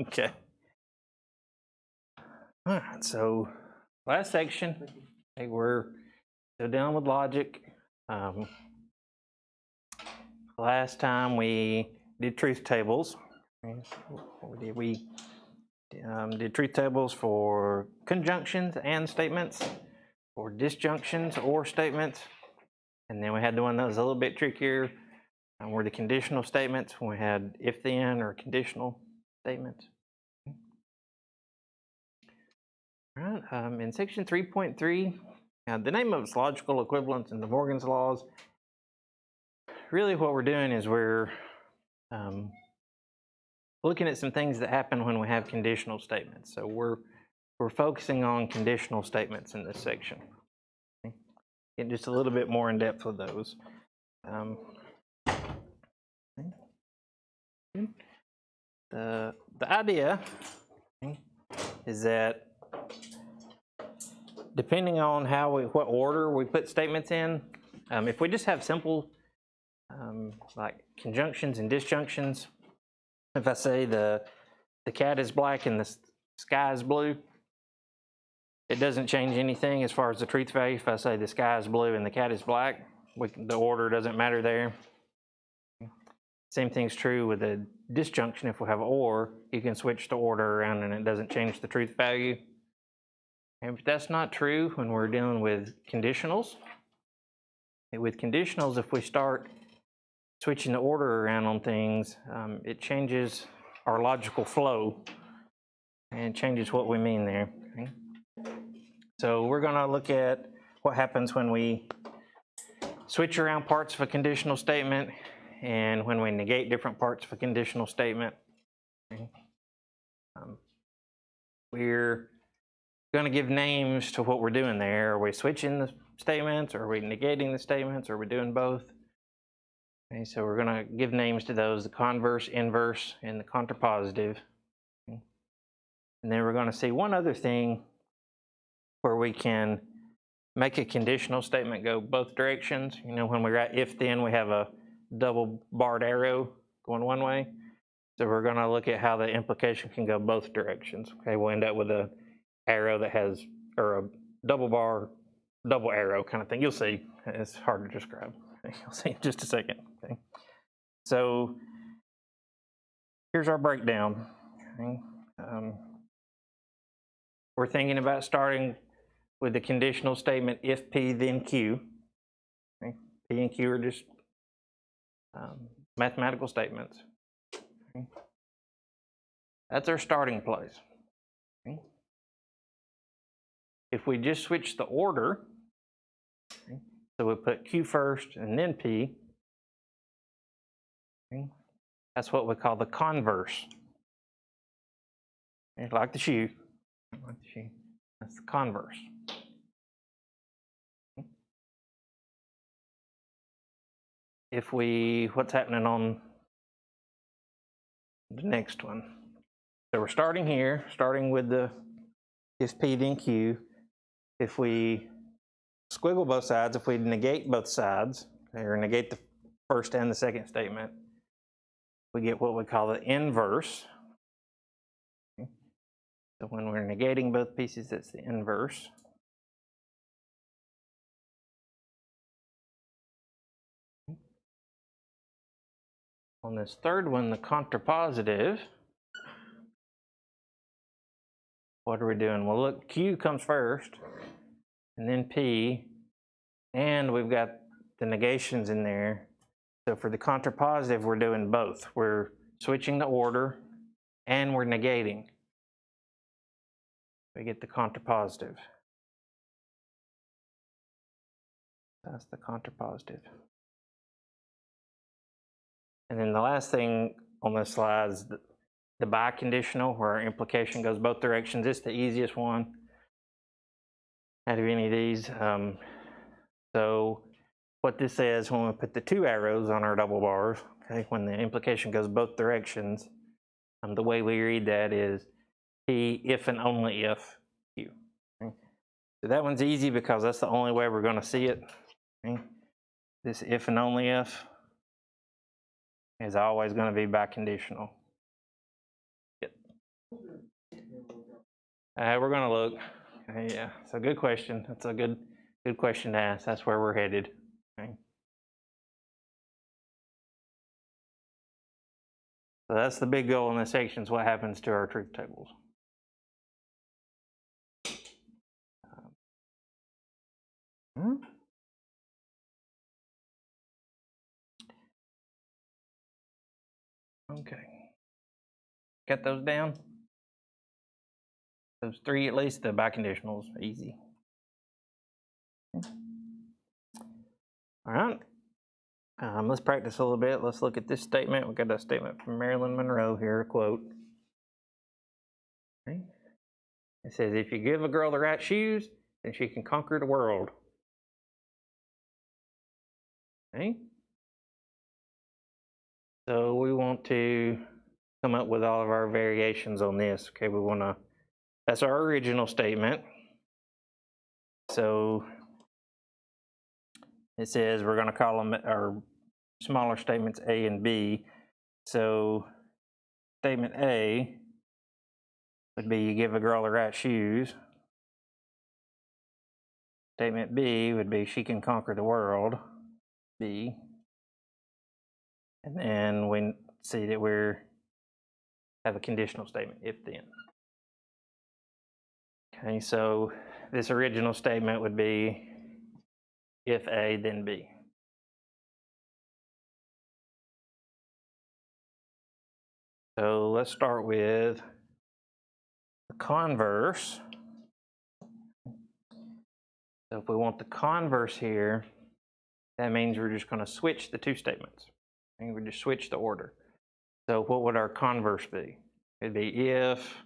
Okay. All right, so last section, okay, we're still dealing with logic. Last time we did truth tables. We did truth tables for conjunctions and statements, for disjunctions or statements, and then we had the one that was a little bit trickier, were the conditional statements when we had if then or conditional statements. All right, in section 3.3, the name of it's logical equivalence in De Morgan's laws. Really what we're doing is we're looking at some things that happen when we have conditional statements. So we're focusing on conditional statements in this section. Okay. Get just a little bit more in depth with those. The idea is that depending on what order we put statements in, if we just have simple like conjunctions and disjunctions, if I say the cat is black and the sky is blue, it doesn't change anything as far as the truth value. If I say the sky is blue and the cat is black, the order doesn't matter there. Same thing's true with a disjunction. If we have or, you can switch the order around and it doesn't change the truth value. And that's not true when we're dealing with conditionals. And with conditionals, if we start switching the order around on things, it changes our logical flow and changes what we mean there. Okay? So we're going to look at what happens when we switch around parts of a conditional statement and when we negate different parts of a conditional statement. Okay? We're going to give names to what we're doing there. Are we switching the statements? Or are we negating the statements? Or are we doing both? Okay, so we're going to give names to those, the converse, inverse, and the contrapositive. Okay. And then we're going to see one other thing where we can make a conditional statement go both directions. You know, when we write if then, we have a double barred arrow going one way. So we're going to look at how the implication can go both directions. Okay, we'll end up with a arrow that has, or a double bar, double arrow kind of thing. You'll see. It's hard to describe. Okay, you'll see in just a second. Okay. So here's our breakdown. Okay. We're thinking about starting with the conditional statement if P then Q. Okay. P and Q are just mathematical statements. Okay. That's our starting place. Okay. If we just switch the order, okay, so we put Q first and then P, okay, that's what we call the converse. Okay, like the shoe. Like the shoe. That's the converse. Okay. If we, what's happening on the next one? So we're starting here, starting with the if P then Q. If we squiggle both sides, if we negate both sides, okay, or negate the first and the second statement, we get what we call the inverse. Okay. So when we're negating both pieces, that's the inverse. Okay. On this third one, the contrapositive, what are we doing? Well, look, Q comes first, and then P, and we've got the negations in there. So for the contrapositive, we're doing both. We're switching the order, and we're negating. We get the contrapositive. That's the contrapositive. And then the last thing on this slide is the biconditional, where our implication goes both directions. It's the easiest one out of any of these. So what this says when we put the two arrows on our double bars, okay, when the implication goes both directions, the way we read that is P if and only if Q. Okay. So that one's easy because that's the only way we're going to see it. Okay. This if and only if is always going to be biconditional. We're gonna look. Okay, yeah, so good question. That's a good question to ask. That's where we're headed. Okay. So that's the big goal in this section is what happens to our truth tables. Okay. Got those down? Those three at least, the biconditionals, easy. All right. Let's practice a little bit. Let's look at this statement. We got a statement from Marilyn Monroe here, a quote. Okay. It says, if you give a girl the right shoes, then she can conquer the world. Okay. So we want to come up with all of our variations on this. Okay, we want to, that's our original statement. So it says we're going to call them our smaller statements A and B. So statement A would be you give a girl the right shoes. Statement B would be she can conquer the world, B. And then we see that we have a conditional statement, if then. Okay, so this original statement would be if A, then B. So let's start with the converse. So if we want the converse here, that means we're just going to switch the two statements. And we just switch the order. So what would our converse be? It'd be if,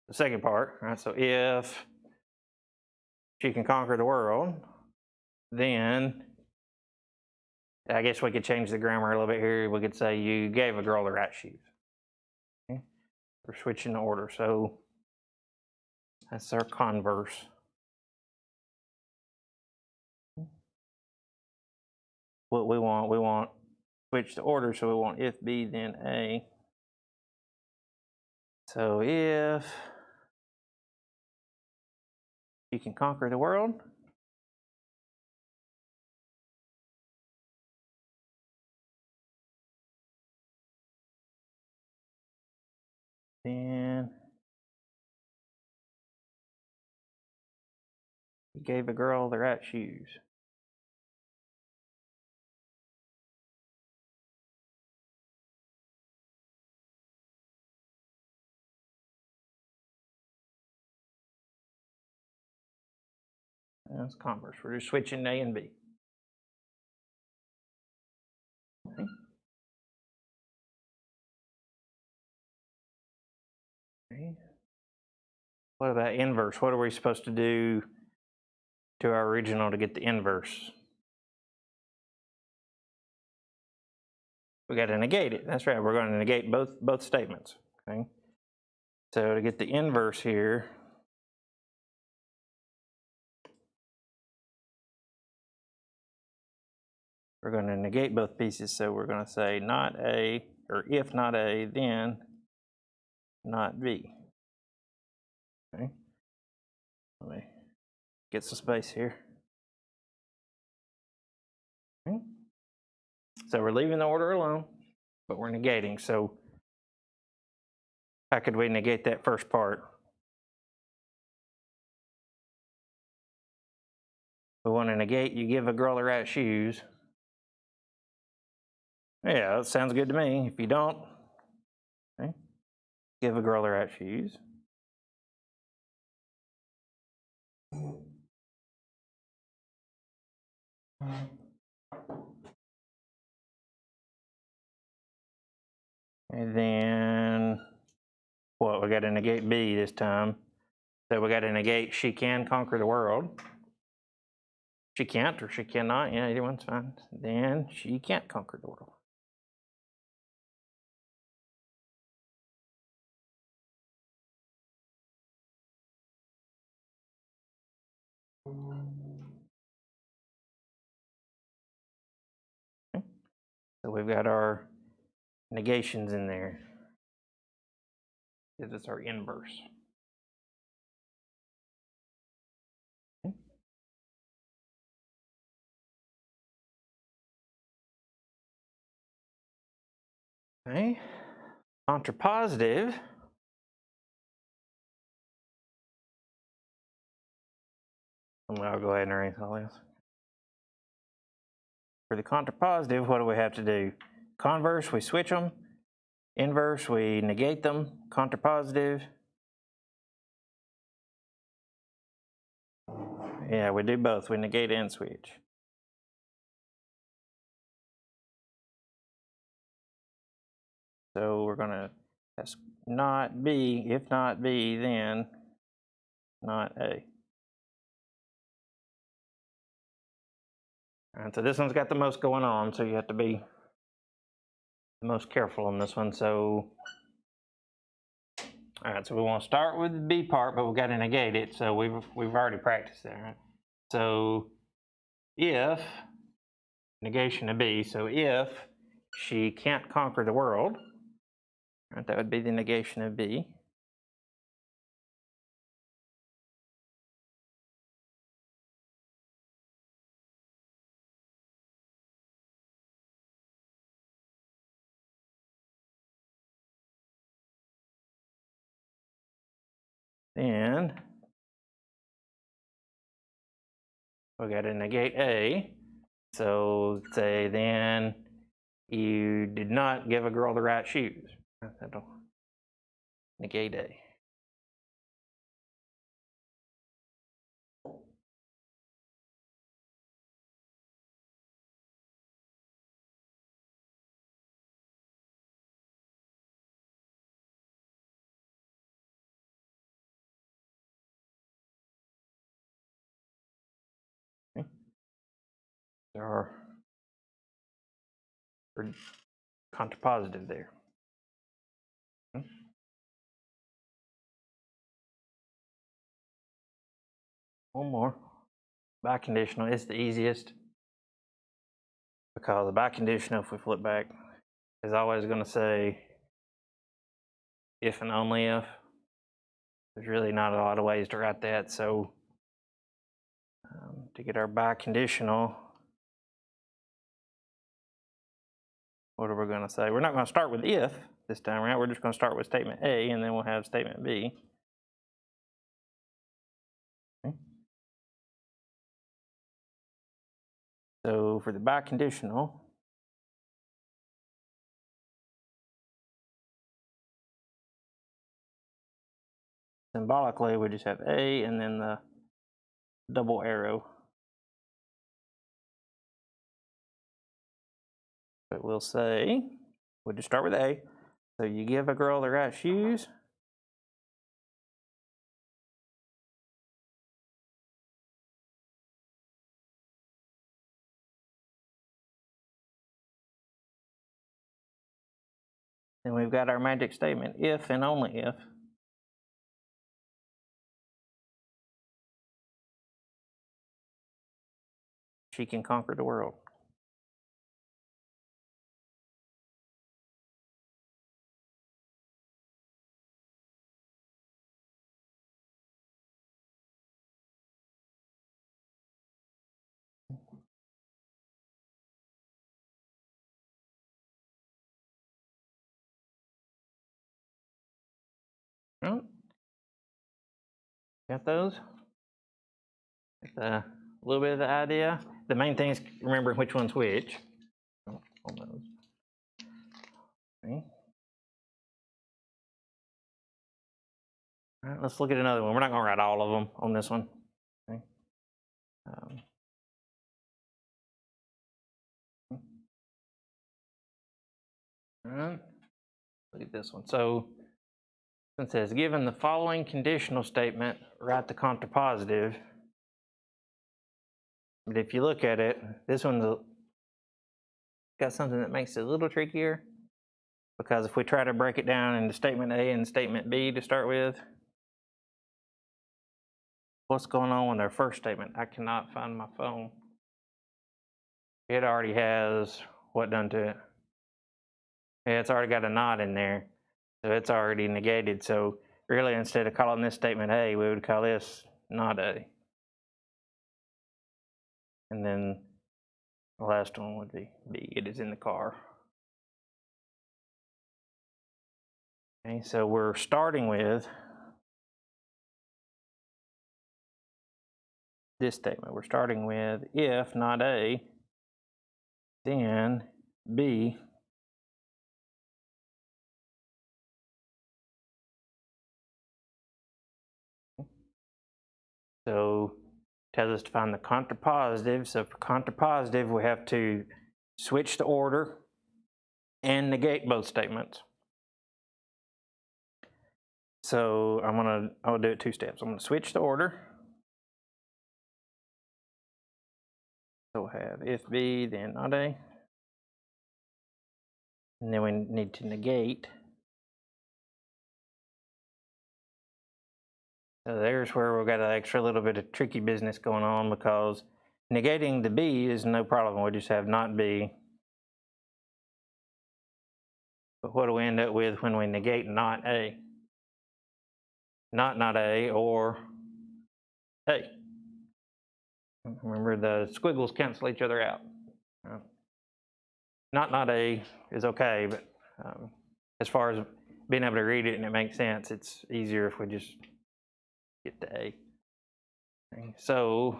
the second part, right? So if she can conquer the world, then I guess we could change the grammar a little bit here. We could say you gave a girl the right shoes. Okay? We're switching the order. So that's our converse. What we want switch the order. So we want if B, then A. So if you can conquer the world, then you gave a girl the right shoes. That's converse. We're just switching A and B. Okay. Okay. What about inverse? What are we supposed to do to our original to get the inverse? We got to negate it. That's right. We're going to negate both statements. Okay. So to get the inverse here, we're going to negate both pieces. So we're going to say not A, or if not A, then not B. Okay. Let me get some space here. Okay. So we're leaving the order alone, but we're negating. So how could we negate that first part? We want to negate you give a girl the right shoes. Yeah, that sounds good to me. If you don't, okay, give a girl the right shoes. And then, what, we got to negate B this time. So we got to negate she can conquer the world. She can't or she cannot, yeah, either one's fine. Then she can't conquer the world. Okay. So we've got our negations in there. gives us our inverse. Okay, contrapositive. I'll go ahead and erase all this. For the contrapositive, what do we have to do? Converse, we switch them. Inverse, we negate them. Contrapositive. Yeah, we do both. We negate and switch. So we're gonna, that's not B. If not B, then not A. All right, so this one's got the most going on, so you have to be the most careful on this one. So, all right, so we want to start with the B part, but we've got to negate it. So we've already practiced that, right? So if negation of B, so if she can't conquer the world, right, that would be the negation of B. Then we got to negate A. So say then you did not give a girl the right shoes. That'll negate A. Okay. There are contrapositive there. One more. Biconditional is the easiest because the biconditional, if we flip back, is always going to say if and only if. There's really not a lot of ways to write that. So to get our biconditional, what are we going to say? We're not going to start with if this time around. We're just going to start with statement A, and then we'll have statement B. Okay. So for the biconditional, symbolically, we just have A and then the double arrow. But we'll say, we'll just start with A. So you give a girl the right shoes. And we've got our magic statement, if and only if. She can conquer the world. Well, got those? A little bit of the idea. The main thing is remembering which one's which. On those. Okay. All right, let's look at another one. We're not going to write all of them on this one. Okay. All right. Look at this one. So it says, given the following conditional statement, write the contrapositive. But if you look at it, this one's got something that makes it a little trickier, because if we try to break it down into statement A and statement B to start with, what's going on with our first statement? I cannot find my phone. It already has what done to it? Yeah, it's already got a knot in there. So it's already negated. So really, instead of calling this statement A, we would call this not A. And then the last one would be B, it is in the car. Okay, so we're starting with this statement. We're starting with if not A, then B so tells us to find the contrapositive. So for contrapositive, we have to switch the order and negate both statements. So I'll do it 2 steps. I'm gonna switch the order. So we'll have if B, then not A. And then we need to negate. So there's where we've got an extra little bit of tricky business going on, because negating the B is no problem. We just have not B. But what do we end up with when we negate not A? Not A or A. Remember, the squiggles cancel each other out. Not A is okay, but as far as being able to read it and it makes sense, it's easier if we just get to A. Okay, so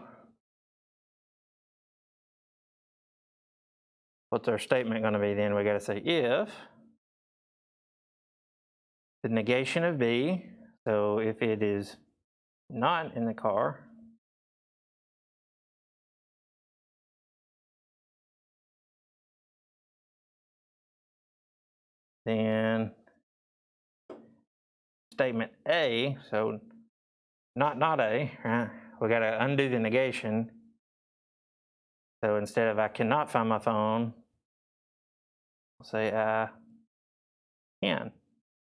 what's our statement going to be then? We got to say if the negation of B, so if it is not in the car, then statement A, so not A, right? We got to undo the negation. So instead of I cannot find my phone, we'll say I can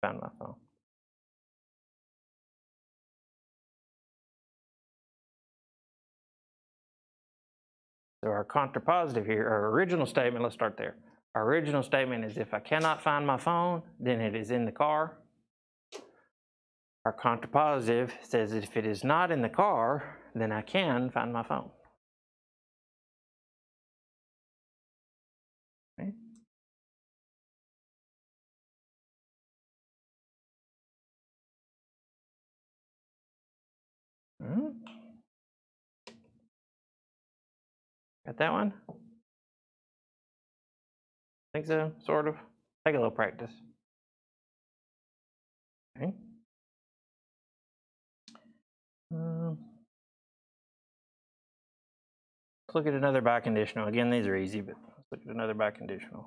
find my phone. So our contrapositive here, our original statement, let's start there. Our original statement is if I cannot find my phone, then it is in the car. Our contrapositive says that if it is not in the car, then I can find my phone. Okay. Got that one? Think so, sort of. Take a little practice. Okay. Let's look at another biconditional. Again, these are easy, but let's look at another biconditional.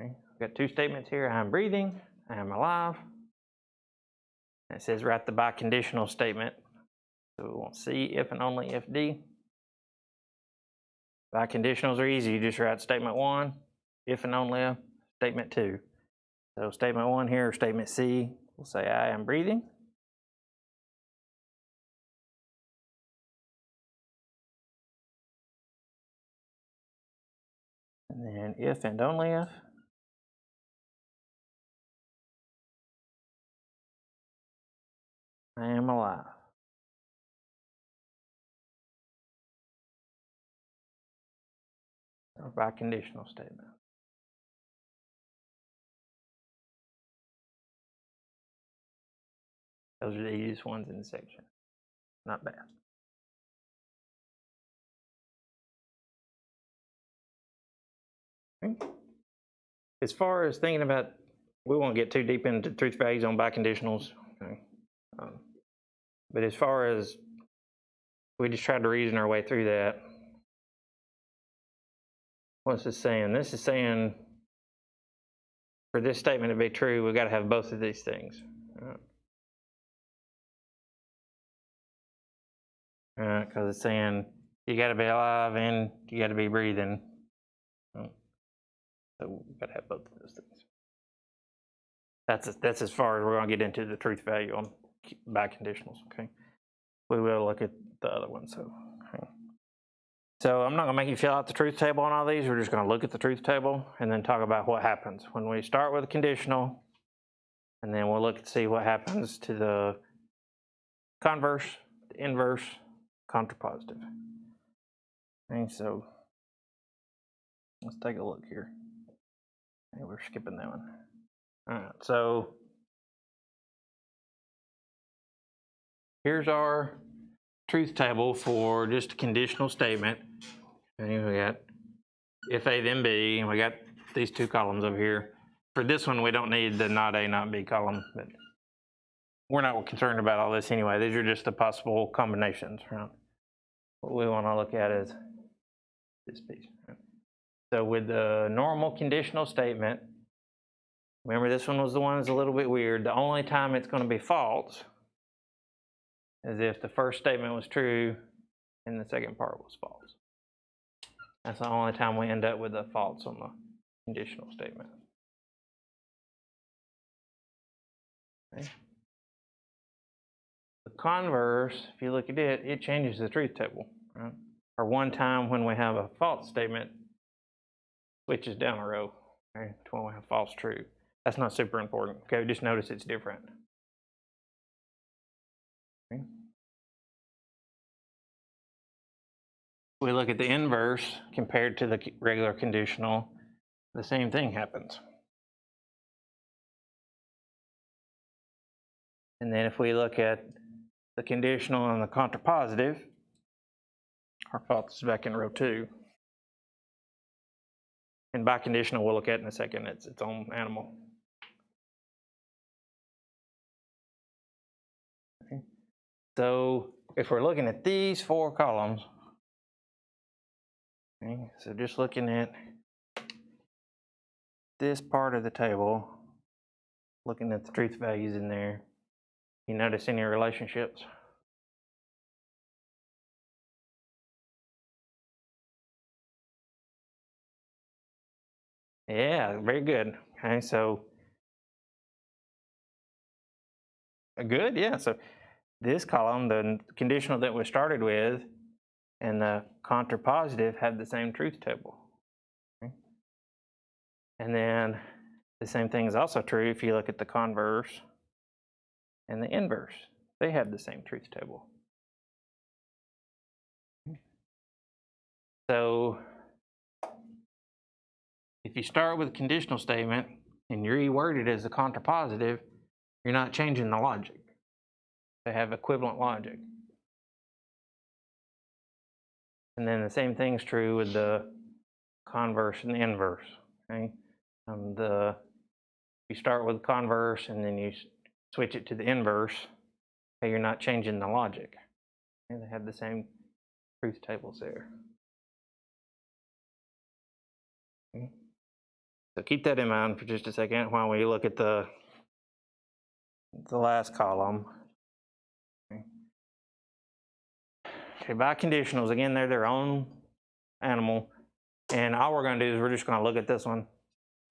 Okay. I've got 2 statements here. I'm breathing, I am alive. It says write the biconditional statement. So we want C if and only if D. Biconditionals are easy. You just write statement 1, if and only if, statement 2. So statement 1 here, statement C, we'll say I am breathing. And then if and only if. I am alive. Or biconditional statement. Those are the easiest ones in the section. Not bad. Okay. As far as thinking about, we won't get too deep into truth values on biconditionals. Okay. But as far as we just tried to reason our way through that. What's this saying? This is saying for this statement to be true, we've got to have both of these things. Because it's saying you got to be alive and you got to be breathing. So we've got to have both of those things. That's as far as we're going to get into the truth value on biconditionals. Okay, we will look at the other one. So. So I'm not gonna make you fill out the truth table on all these. We're just gonna look at the truth table and then talk about what happens when we start with a conditional, and then we'll look and see what happens to the converse, the inverse, contrapositive. Okay, so let's take a look here. Okay, we're skipping that one. All right, so here's our truth table for just a conditional statement. And we got if A then B, and we got these two columns over here. For this one, we don't need the not A, not B column, but we're not concerned about all this anyway. These are just the possible combinations, right? What we want to look at is this piece. Right? So with the normal conditional statement, remember this one was the one that's a little bit weird. The only time it's going to be false is if the first statement was true and the second part was false. That's the only time we end up with a false on the conditional statement. Okay. The converse, if you look at it, it changes the truth table. Right? Or one time when we have a false statement, switches down a row. Okay? It's when we have false true. That's not super important. Okay, just notice it's different. Okay. We look at the inverse compared to the regular conditional, the same thing happens. And then if we look at the conditional and the contrapositive, our false is back in row 2. And biconditional we'll look at in a second, it's its own animal. Okay. So if we're looking at these 4 columns, okay, so just looking at this part of the table, looking at the truth values in there, you notice any relationships? Yeah, very good. Okay, so good, yeah. So this column, the conditional that we started with, and the contrapositive have the same truth table. Okay. And then the same thing is also true if you look at the converse and the inverse. They have the same truth table. So if you start with a conditional statement and you reword it as a contrapositive, you're not changing the logic. They have equivalent logic. And then the same thing's true with the converse and the inverse. Okay? You start with converse and then you switch it to the inverse, okay, you're not changing the logic. Okay? They have the same truth tables there. Okay? So keep that in mind for just a second while we look at the last column. Okay, biconditionals, again, they're their own animal. And all we're going to do is we're just going to look at this one.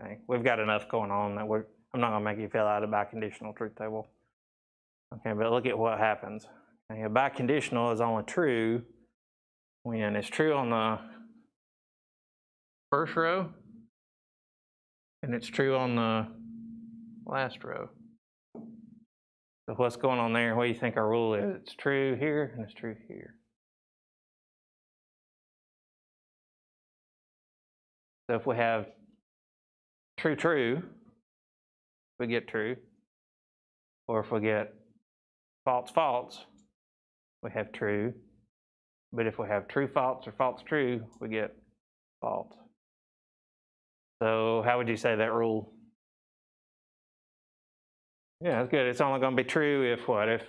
Okay, we've got enough going on that I'm not going to make you fill out a biconditional truth table. Okay, but look at what happens. Okay, a biconditional is only true when it's true on the first row and it's true on the last row. So what's going on there? What do you think our rule is? It's true here and it's true here. So if we have true, true, we get true. Or if we get false, false, we have true. But if we have true, false, or false, true, we get false. So how would you say that rule? Yeah, that's good. It's only going to be true if what? If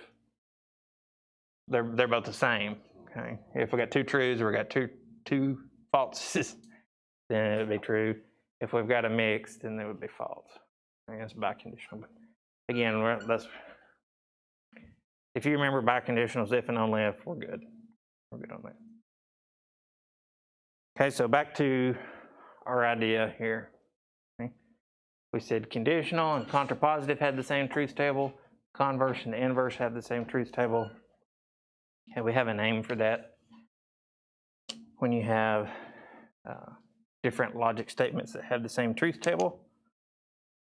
they're both the same. Okay. If we got 2 truths or we got two falses, then it would be true. If we've got a mix, then it would be false. I guess biconditional. But again, if you remember biconditionals, if and only if, we're good. We're good on that. Okay, so back to our idea here. Okay. We said conditional and contrapositive had the same truth table. Converse and the inverse have the same truth table. Okay, we have a name for that. when you have different logic statements that have the same truth table.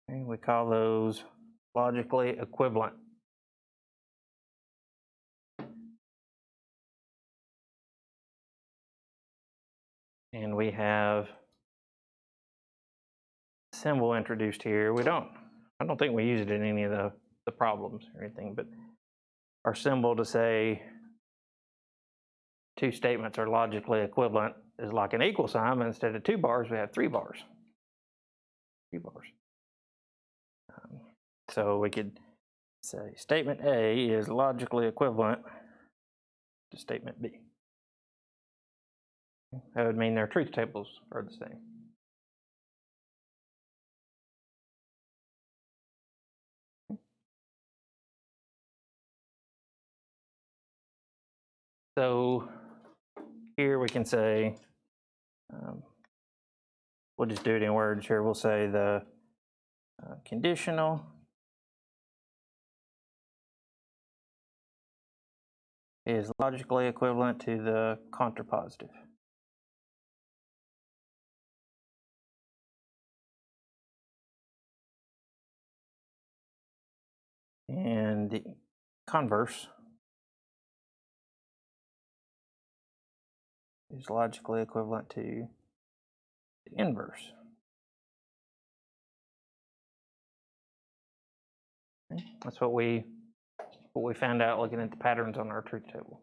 Okay, we call those logically equivalent. And we have a symbol introduced here. I don't think we use it in any of the problems or anything, but our symbol to say two statements are logically equivalent is like an equal sign, but instead of 2 bars, we have 3 bars. 3 bars. So we could say statement A is logically equivalent to statement B. That would mean their truth tables are the same. So here we can say, we'll just do it in words here. We'll say the conditional is logically equivalent to the contrapositive. And the converse is logically equivalent to the inverse. Okay. That's what we found out looking at the patterns on our truth table.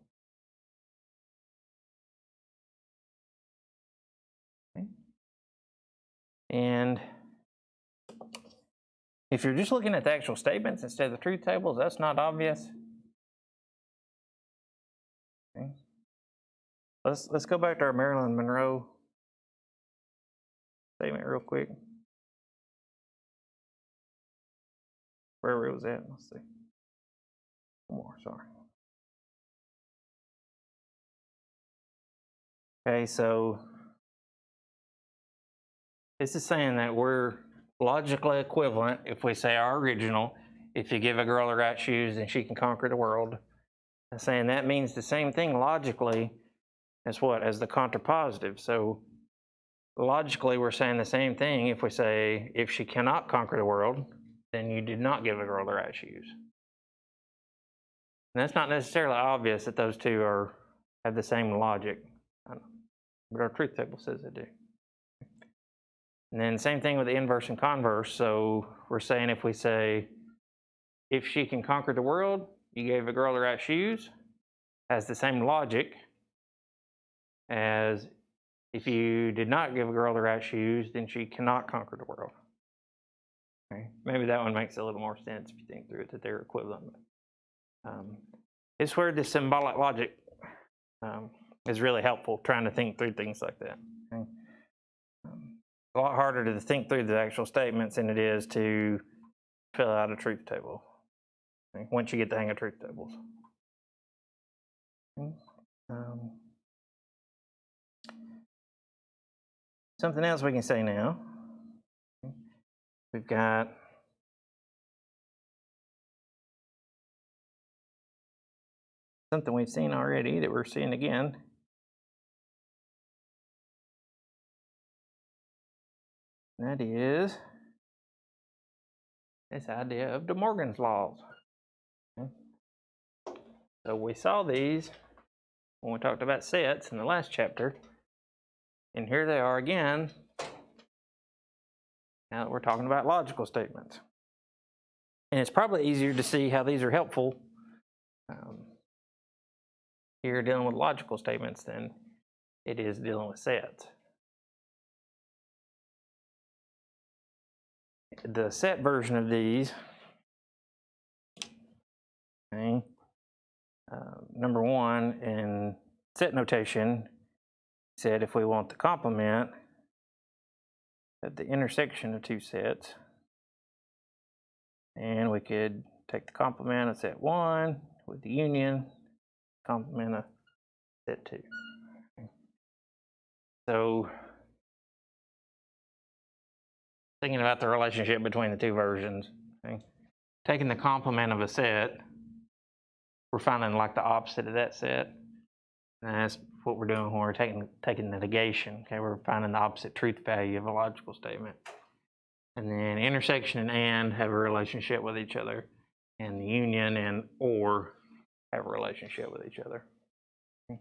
Okay. And if you're just looking at the actual statements instead of the truth tables, that's not obvious. Okay. Let's go back to our Marilyn Monroe statement real quick. Wherever it was at, let's see. One more, sorry. Okay, so this is saying that we're logically equivalent if we say our original, if you give a girl the right shoes, then she can conquer the world. And saying that means the same thing logically as what? As the contrapositive. So logically, we're saying the same thing if we say, if she cannot conquer the world, then you did not give a girl the right shoes. And that's not necessarily obvious that those two have the same logic, but our truth table says they do. And then same thing with the inverse and converse. So we're saying if we say, if she can conquer the world, you gave a girl the right shoes, has the same logic as if you did not give a girl the right shoes, then she cannot conquer the world. Okay. Maybe that one makes a little more sense if you think through it, that they're equivalent. It's where the symbolic logic is really helpful, trying to think through things like that. Okay. A lot harder to think through the actual statements than it is to fill out a truth table, okay, once you get the hang of truth tables. Okay. Something else we can say now. We've got something we've seen already that we're seeing again. And that is this idea of De Morgan's laws. Okay. So we saw these when we talked about sets in the last chapter. And here they are again, now that we're talking about logical statements. And it's probably easier to see how these are helpful here dealing with logical statements than it is dealing with sets. The set version of these, okay, number one in set notation said if we want the complement at the intersection of two sets, and we could take the complement of set 1 with the union complement of set 2. Okay. So thinking about the relationship between the two versions, okay, taking the complement of a set, we're finding like the opposite of that set. And that's what we're doing when we're taking the negation. Okay, we're finding the opposite truth value of a logical statement. And then intersection and have a relationship with each other, and the union and or have a relationship with each other. Okay.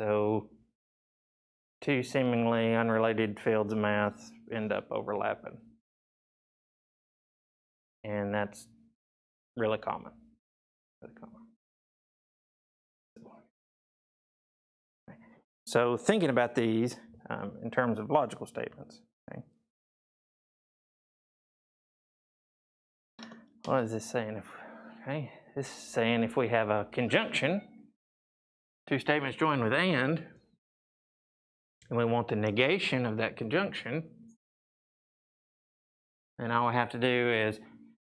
So two seemingly unrelated fields of math end up overlapping. And that's really common. Really common. So thinking about these in terms of logical statements. Okay. What is this saying? Okay, this is saying if we have a conjunction, two statements joined with and we want the negation of that conjunction, then all we have to do is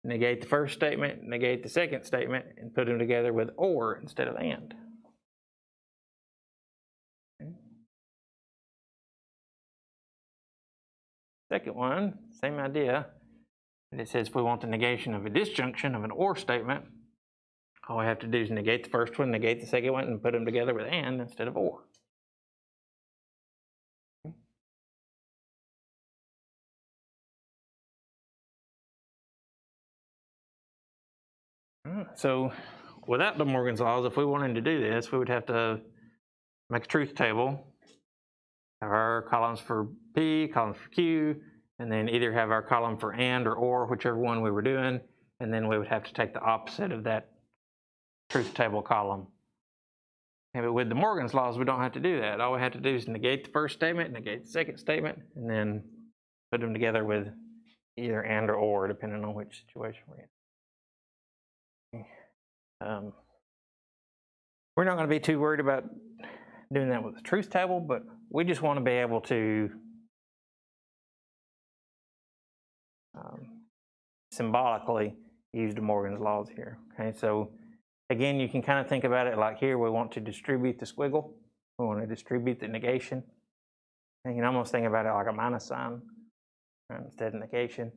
negate the first statement, negate the second statement, and put them together with or instead of and. Okay. Second one, same idea. And it says if we want the negation of a disjunction of an or statement, all we have to do is negate the first one, negate the second one, and put them together with and instead of or. So without De Morgan's laws, if we wanted to do this, we would have to make a truth table, have our columns for P, columns for Q, and then either have our column for and or, whichever one we were doing, and then we would have to take the opposite of that truth table column. But with De Morgan's laws, we don't have to do that. All we have to do is negate the first statement, negate the second statement, and then put them together with either and or, depending on which situation we're in. We're not going to be too worried about doing that with the truth table, but we just want to be able to symbolically use De Morgan's laws here. Okay, so again, you can kind of think about it like here, we want to distribute the squiggle. We want to distribute the negation. And you can almost think about it like a minus sign instead of negation.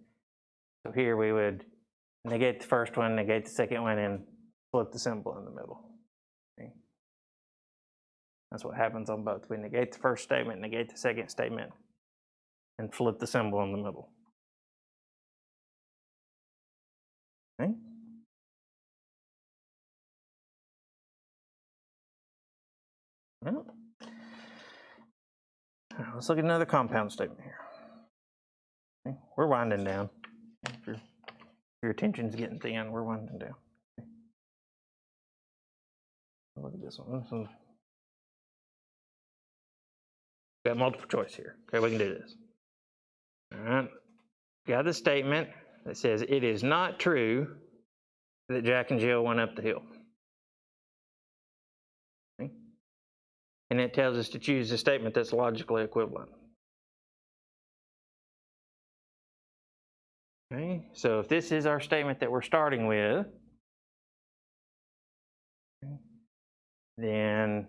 So here we would negate the first one, negate the second one, and flip the symbol in the middle. Okay. That's what happens on both. We negate the first statement, negate the second statement, and flip the symbol in the middle. Okay. Well, let's look at another compound statement here. Okay. We're winding down. If your attention's getting thin, we're winding down. Okay. Look at this one. This one's got multiple choice here. Okay, we can do this. All right. Got the statement that says it is not true that Jack and Jill went up the hill. Okay. And it tells us to choose a statement that's logically equivalent. Okay, so if this is our statement that we're starting with, then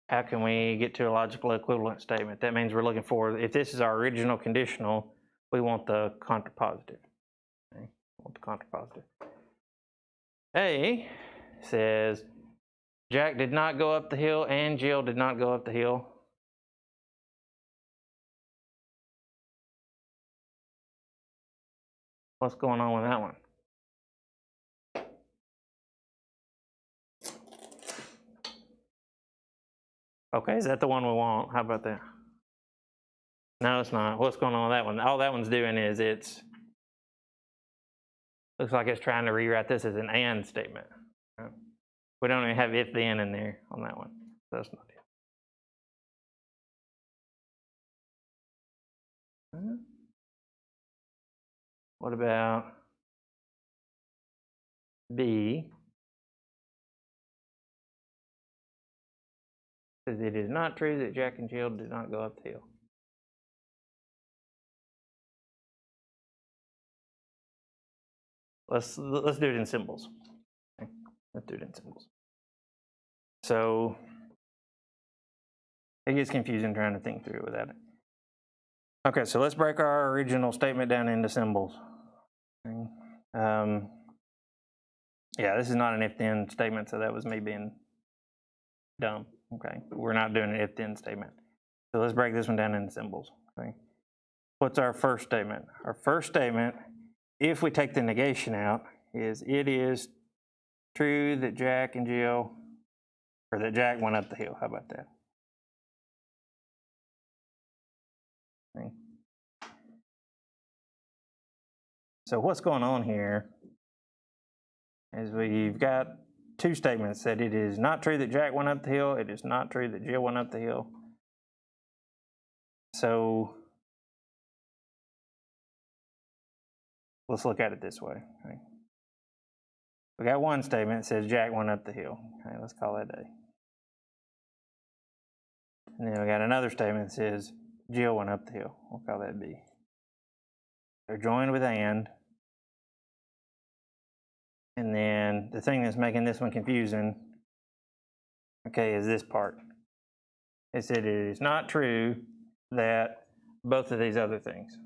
how can we get to a logical equivalent statement? That means we're looking for, if this is our original conditional, we want the contrapositive. Okay, we want the contrapositive. A says Jack did not go up the hill and Jill did not go up the hill. What's going on with that one? Okay, is that the one we want? How about that? No, it's not. What's going on with that one? All that one's doing is looks like it's trying to rewrite this as an and statement. We don't even have if then in there on that one. So that's not it. What about B? Says it is not true that Jack and Jill did not go up the hill. Let's do it in symbols. Okay. Let's do it in symbols. So it gets confusing trying to think through without it. Okay, so let's break our original statement down into symbols. Okay. Yeah, this is not an if-then statement, so that was me being dumb. Okay, but we're not doing an if-then statement. So let's break this one down into symbols. Okay, what's our first statement? Our first statement, if we take the negation out, is it is true that Jack and Jill, or that Jack went up the hill. How about that? Okay. So what's going on here is we've got two statements that it is not true that Jack went up the hill, it is not true that Jill went up the hill. So let's look at it this way. Okay. We got one statement that says Jack went up the hill. Okay, let's call that A. And then we got another statement that says Jill went up the hill. We'll call that B. They're joined with and. And then the thing that's making this one confusing, okay, is this part. It said it is not true that both of these other things.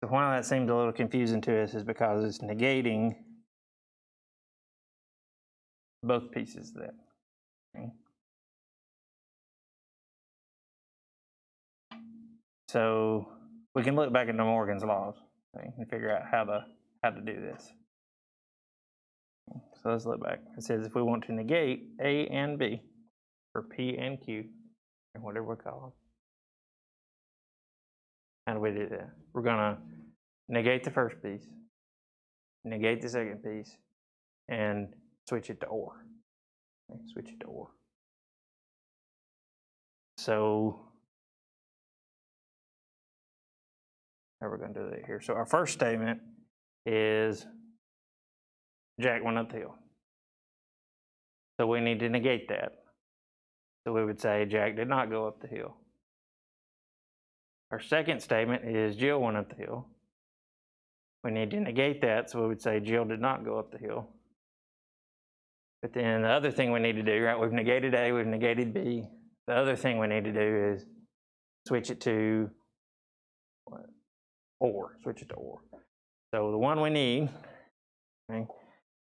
So why that seems a little confusing to us is because it's negating both pieces of that. Okay. So we can look back at De Morgan's laws, okay, and figure out how to do this. So let's look back. It says if we want to negate A and B, or P and Q, or whatever we call them, how do we do that? We're gonna negate the first piece, negate the second piece, and switch it to or. Okay, switch it to or. So how are we going to do that here? So our first statement is Jack went up the hill. So we need to negate that. So we would say Jack did not go up the hill. Our second statement is Jill went up the hill. We need to negate that, so we would say Jill did not go up the hill. But then the other thing we need to do, right, we've negated A, we've negated B. The other thing we need to do is switch it to what? Or, switch it to or. So the one we need, okay,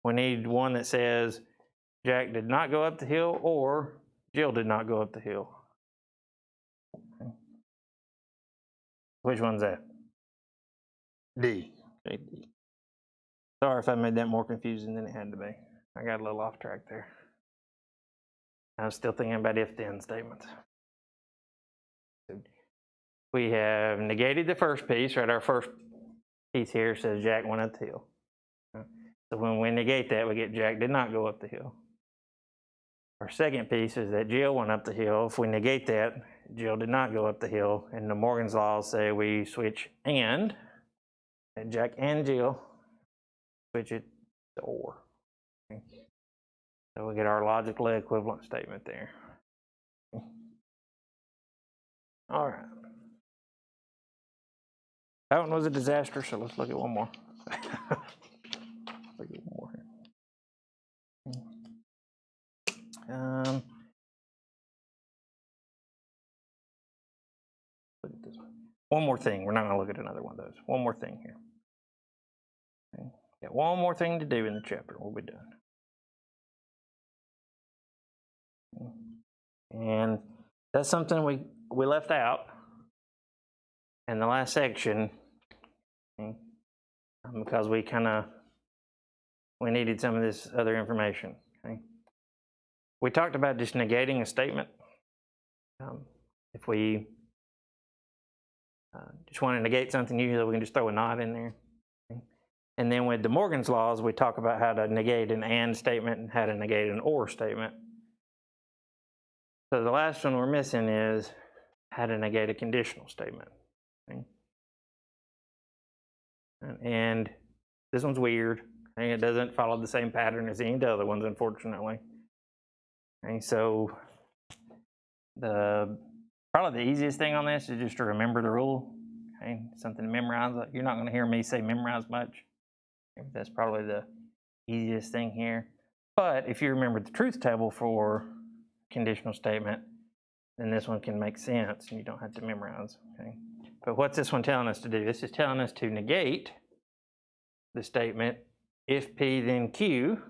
we need one that says Jack did not go up the hill or Jill did not go up the hill. Okay. Which one's that? D. Okay, D. Sorry if I made that more confusing than it had to be. I got a little off track there. I was still thinking about if-then statements. We have negated the first piece, right? Our first piece here says Jack went up the hill. So when we negate that, we get Jack did not go up the hill. Our second piece is that Jill went up the hill. If we negate that, Jill did not go up the hill. And the Morgan's laws say we switch and Jack and Jill, switch it to or. Okay. So we get our logically equivalent statement there. All right. That one was a disaster, so let's look at one more. Look at one more here. Look at this one. One more thing. We're not going to look at another one of those. One more thing here. Okay. Got one more thing to do in the chapter. We'll be done. And that's something we left out in the last section, okay, because we needed some of this other information. Okay. We talked about just negating a statement. If we just want to negate something, usually we can just throw a not in there. Okay. And then with De Morgan's laws, we talk about how to negate an and statement and how to negate an or statement. So the last one we're missing is how to negate a conditional statement. Okay. And this one's weird. Okay. It doesn't follow the same pattern as any of the other ones, unfortunately. Okay. So probably the easiest thing on this is just to remember the rule. Okay. Something to memorize. You're not going to hear me say memorize much. Okay. That's probably the easiest thing here. But if you remember the truth table for conditional statement, then this one can make sense and you don't have to memorize. Okay. But what's this one telling us to do? This is telling us to negate the statement if P then Q,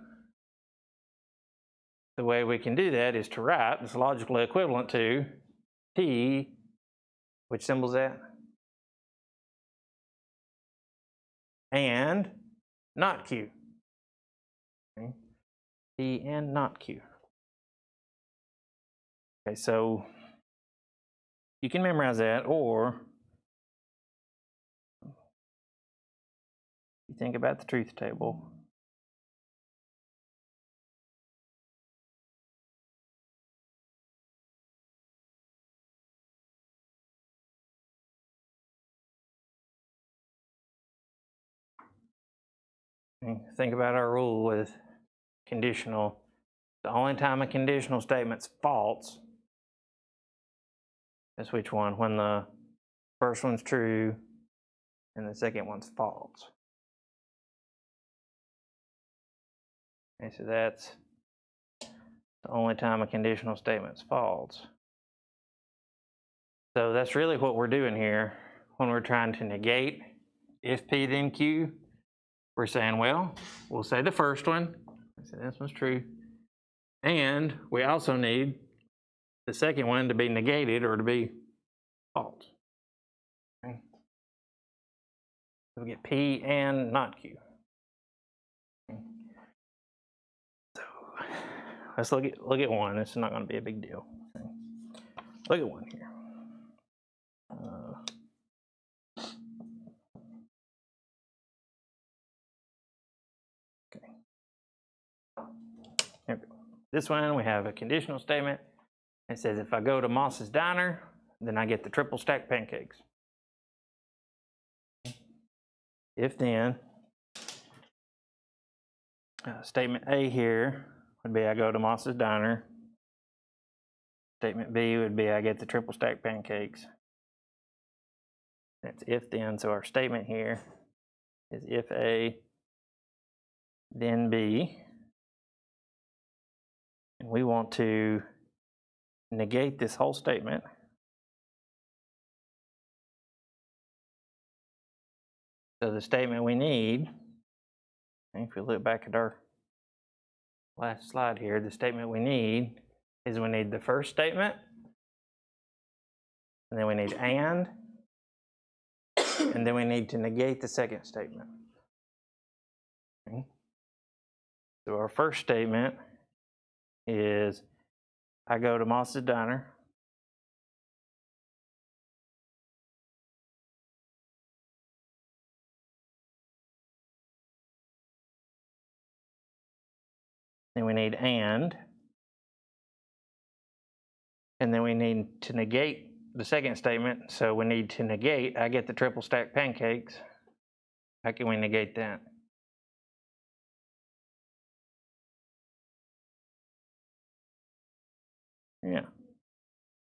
the way we can do that is to write, it's logically equivalent to P, which symbol is that? And not Q. Okay. P and not Q. Okay, so you can memorize that, or you think about the truth table. Okay, think about our rule with conditional. The only time a conditional statement's false is which one? When the first one's true and the second one's false. Okay, so that's the only time a conditional statement's false. So that's really what we're doing here when we're trying to negate if P then Q. We're saying, well, we'll say the first one, so this one's true, and we also need the second one to be negated or to be false. Okay. So we get P and not Q. Okay. So let's look at one. This is not going to be a big deal. Okay. Look at one here. Okay. Here we go. This one we have a conditional statement. It says if I go to Moss's Diner, then I get the triple stacked pancakes. If then, statement A here would be I go to Moss's Diner. Statement B would be I get the triple stacked pancakes. That's if then, so our statement here is if A, then B. And we want to negate this whole statement. So the statement we need, if we look back at our last slide here, the statement we need is we need the first statement, and then we need and then we need to negate the second statement. Okay. So our first statement is I go to Moss's Diner. Then we need and then we need to negate the second statement. So we need to negate, I get the triple stacked pancakes. How can we negate that?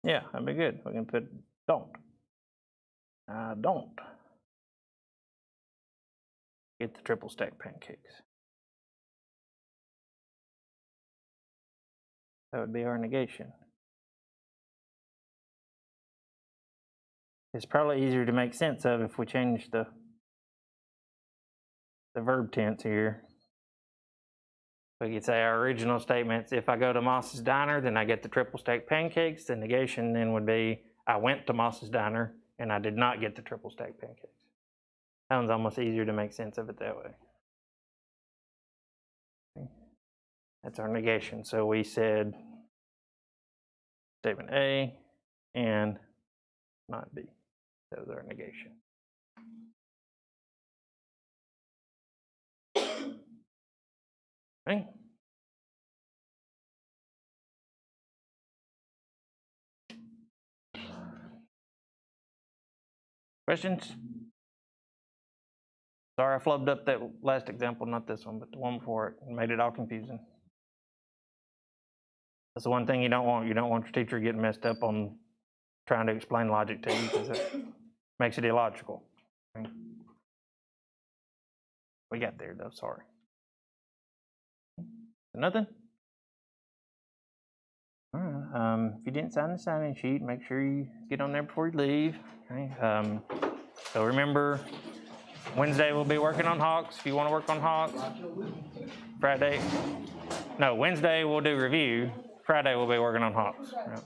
Yeah, that'd be good. We can put don't. I don't get the triple stacked pancakes. That would be our negation. It's probably easier to make sense of if we change the verb tense here. We could say our original statements, if I go to Moss's Diner, then I get the triple stacked pancakes. The negation then would be, I went to Moss's Diner and I did not get the triple stacked pancakes. Sounds almost easier to make sense of it that way. Okay. That's our negation. So we said statement A and not B. That was our negation. Okay. Questions? Sorry, I flubbed up that last example, not this one, but the one before it, and made it all confusing. That's the one thing you don't want. You don't want your teacher getting messed up on trying to explain logic to you, because it makes it illogical. Okay. We got there though, sorry. Nothing? All right. If you didn't sign the sign-in sheet, make sure you get on there before you leave. Okay. So remember, Wednesday we'll be working on Hawks, if you want to work on Hawks. Friday, no, Wednesday we'll do review. Friday we'll be working on Hawks. Yep.